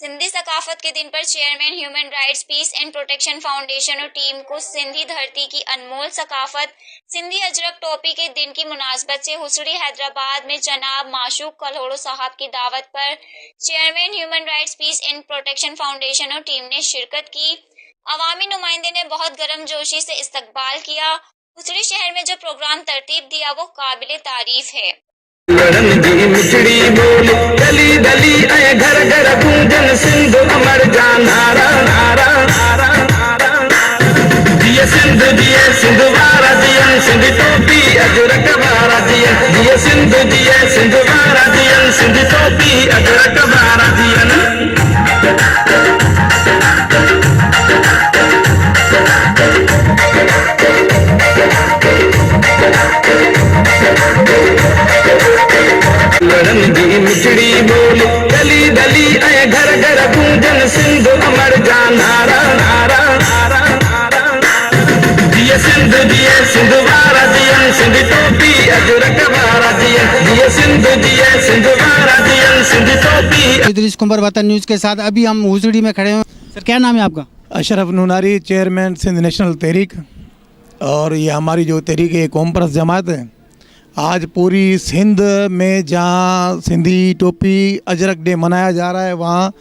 सिंधी सकाफत के दिन पर chairman human rights peace and protection foundation और टीम को सिंधी धरती की अनमोल सकाफत सिंधी अजरक टोपी के दिन की मुनासबत से हुसड़ी हैदराबाद में जनाब माशूक कल्होड़ो साहब की दावत पर chairman human rights peace and protection foundation और टीम ने शिरकत की। अवामी नुमाइंदे ने बहुत गर्मजोशी से इस्तकबाल किया। हुसड़ी शहर में जो प्रोग्राम तरतीब दिया वो काबिले तारीफ है। लड़न जी मिठड़ी बोल गली गली ऐ घर घर गूंजन सिंध अमर जान नारा नारा नारा नारा दिए सिंध वारा दियन सिंध टोपी अजरक वारा दियन दिए सिंध वारा दियन सिंध टोपी अजरक वारा दियन। लड़न जी मिठड़ी बोल गली गली ऐ घर घर गूंजन सिंध अमर जान नारा नारा नारा नारा दिए सिंध वारा दियन सिंध टोपी अजरक वारा दियन दिए सिंध वारा दियन सिंध टोपी। इदरीस कुंवर वतन न्यूज़ के साथ अभी हम हुसड़ी में खड़े हैं। सर क्या नाम है आपका? अशरफ नूनारी, चेयरमैन सिंध नेशनल तहरीक। और ये हमारी जो तहरीक है कौम परस्त जमात है, आज पूरी सिंध में जहाँ सिंधी टोपी अजरक डे मनाया जा रहा है वहाँ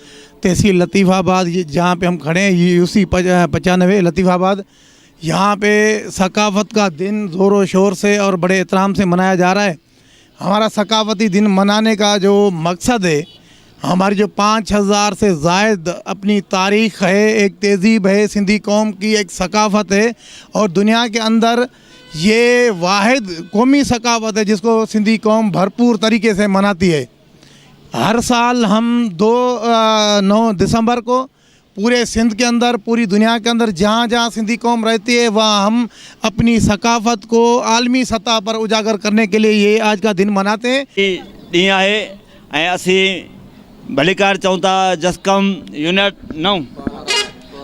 तहसील लतीफ़ाबाद जहाँ पे हम खड़े हैं UC 95 लतीफ़ाबाद, यहाँ पे सकाफ़त का दिन ज़ोरों शोर से और बड़े एहतराम से मनाया जा रहा है। हमारा सकाफ़ती दिन मनाने का जो मकसद है, हमारी जो 5000 से ज़ायद अपनी तारीख़ है, एक तहज़ीब है, सिंधी कौम की एक सकाफ़त है और दुनिया के अंदर ये वाहिद कौमी सकाफ़त है जिसको सिंधी कौम भरपूर तरीके से मनाती है। हर साल हम 9 दिसंबर को पूरे सिंध के अंदर, पूरी दुनिया के अंदर जहाँ जहाँ सिंधी कौम रहती है वहाँ हम अपनी सकाफ़त को आलमी सतह पर उजागर करने के लिए ये आज का दिन मनाते हैं। ॾींहुं आहे ऐं असीं भलीकार चऊं था जसकम यूनिट 9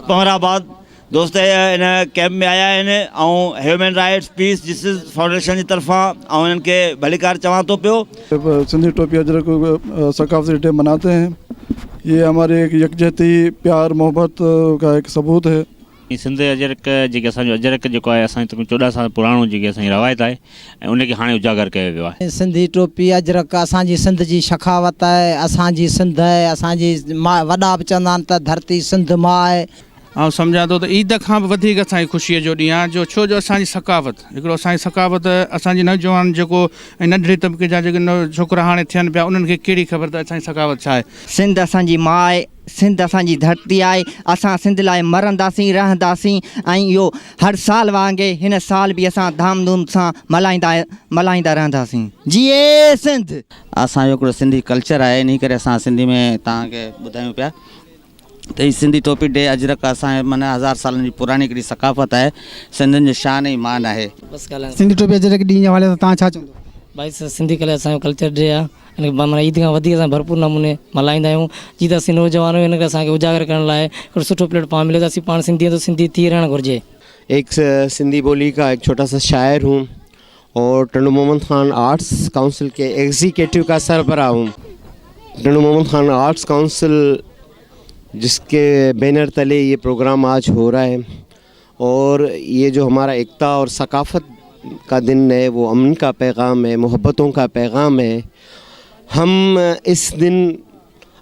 पहराबाद दोस्त इन कैंप में आया आहिनि ऐं ह्यूमन राइट्स पीस जिसिस फाउंडेशन की तरफा ऐं इन्हनि खे भलीकार चवां थो पियो। सिंधी टोपी अजरक सकाफती डे मनाते हैं। ये हमारे एक यकजहती प्यार मोहब्बत का एक सबूत है। सिंध अजरक जेके असांजो अजरक जेको आहे असांजो 14 साल पुराणो जेके असांजी रवायत आहे ऐं उनखे हाणे उजागर कयो वियो आहे। सिंधी टोपी अजरक असांजी सिंध जी सखावत आहे, असांजी सिंध आहे, असांजी वॾा बि चवंदा आहिनि त धरती सिंध मां आहे। ऐं सम्झां थो त ईद खां बि वधीक असांजी ख़ुशीअ जो ॾींहुं आहे छो जो असांजी सकाफ़त हिकिड़ो असांजी सकाफ़त असांजी नौजवान जेको ऐं नंढड़े तबिके जा जेके छोकिरा हाणे थियनि पिया उन्हनि खे कहिड़ी ख़बर त असांजी सकाफ़त छा आहे। सिंध असांजी माउ आहे, सिंध असांजी धरती आहे, असां सिंध लाइ मरंदासीं रहंदासीं ऐं इहो हर साल वांगुरु हिन साल बि असां धामधूम सां मल्हाईंदा रहंदासीं। जीए सिंध। असांजो हिकिड़ो सिंधी कल्चर आहे, इन करे असां सिंधी में तव्हांखे ॿुधायूं पिया त ही सिंधी टोपी डे अजरक असांजे माना 1000 सालनि जी पुरानी हिकिड़ी सकाफ़त आहे, सिंधियुनि जो शान ऐं मान आहे। सिंधी टोपी अजरक ॾींहुं जे हवाले सां तव्हां छा चवंदो? भाई सिंधी कला असांजो कल्चर डे आहे, माना ईद खां वधीक असां भरपूर नमूने मल्हाईंदा आहियूं। जीअं त असीं नौजवान आहियूं हिनखे असांखे उजागर करण लाइ हिकिड़ो सुठो प्लेटफॉर्म मिले त असीं पाण सिंधी तो सिंधी थी रहणु घुरिजे। एक सिंधी बोली का एक छोटा सा शायर हूँ और टंडू मोहम्मद खान आर्ट्स काउंसिल के एग्जीक्यूटिव का सरबराह हूँ। टंडू मोहम्मद खान आर्ट्स काउंसिल जिसके बैनर तले ये प्रोग्राम आज हो रहा है और ये जो हमारा एकता और सकाफ़त का दिन है वो अमन का पैगाम है, मोहब्बतों का पैगाम है। हम इस दिन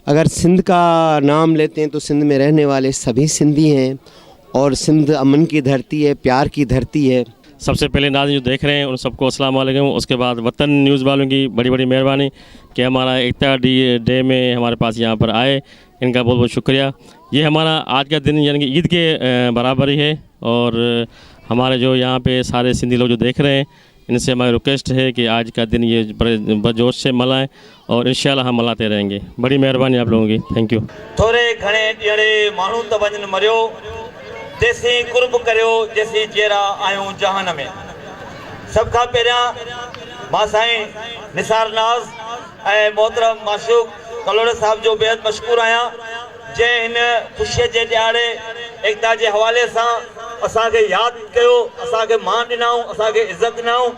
अगर सिंध का नाम लेते हैं तो सिंध में रहने वाले सभी सिंधी हैं और सिंध अमन की धरती है, प्यार की धरती है। सबसे पहले नाज़रीन जो देख रहे हैं उन सबको अस्सलाम वालेकुम। उसके बाद वतन न्यूज़ वालों की बड़ी बड़ी मेहरबानी कि हमारा एकता डे में हमारे पास यहाँ पर आए, इनका बहुत बहुत शुक्रिया। ये हमारा आज का दिन यानी कि ईद के बराबर ही है और हमारे जो यहाँ पे सारे सिंधी लोग जो देख रहे हैं इनसे हमारी रिक्वेस्ट है कि आज का दिन ये बड़े जोश से मनाएं और इंशाल्लाह हम मनाते रहेंगे। बड़ी मेहरबानी आप लोगों की, थैंक यू। थोड़े घणे ॾियणे माण्हू त वञनि मरियो तेसीं कुर्ब करियो जेसीं जहिड़ा आहियूं जहान में। सभ खां पहिरियां मां साईं निसार नाज़ ऐं मोहतरम माशूक कलोड़े साहब जो बेहद मशकूर आहियां जंहिं हिन ख़ुशीअ जे ॾियारे एकता जे हवाले सां असांखे यादि कयो, असांखे मान ॾिनऊं, असांखे इज़त ॾिनऊं।